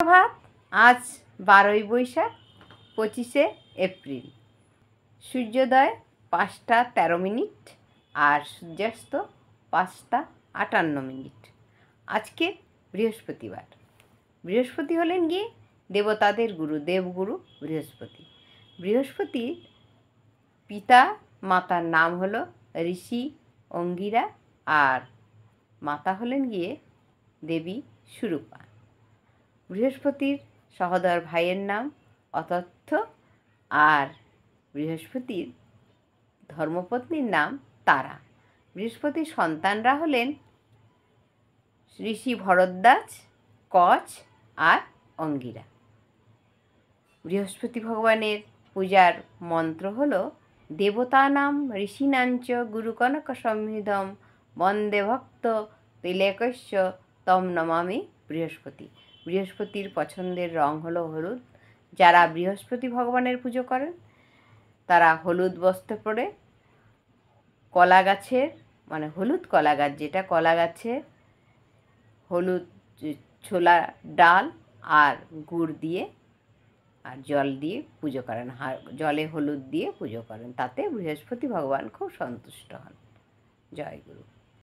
সুপ্রভাত। আজ 12ই বৈশাখ, 25শে এপ্রিল। সূর্যোদয় 5টা 13 মিনিট আর সূর্যাস্ত 5টা 58 মিনিট। আজকে বৃহস্পতিবার। বৃহস্পতি হলেন গিয়ে দেবতাদের গুরু, দেবগুরু বৃহস্পতি। বৃহস্পতির পিতা মাতার নাম হলো ঋষি অঙ্গিরা আর মাতা হলেন গিয়ে দেবী সুরূপা। বৃহস্পতির সহোদর ভাইয়ের নাম অতথ্য আর বৃহস্পতির ধর্মপত্নীর নাম তারা। বৃহস্পতির সন্তানরা হলেন ঋষি ভরদ্বাজ, কচ আর অঙ্গিরা। বৃহস্পতি ভগবানের পূজার মন্ত্র হল দেবতানাম ঋষিনাঞ্চ গুরুকনক সংহিতম বন্দে ভক্ত তিলকস্য তম নমামি বৃহস্পতি। বৃহস্পতির পছন্দের রং হলো হলুদ। যারা বৃহস্পতি ভগবানের পুজো করেন তারা হলুদ বস্ত্র পরে কলা গাছের, মানে হলুদ কলা গাছ, যেটা কলা গাছের হলুদ ছোলা ডাল আর গুড় দিয়ে আর জল দিয়ে পুজো করেন, জলে হলুদ দিয়ে পুজো করেন। তাতে বৃহস্পতি ভগবান খুব সন্তুষ্ট হন। জয় গুরু।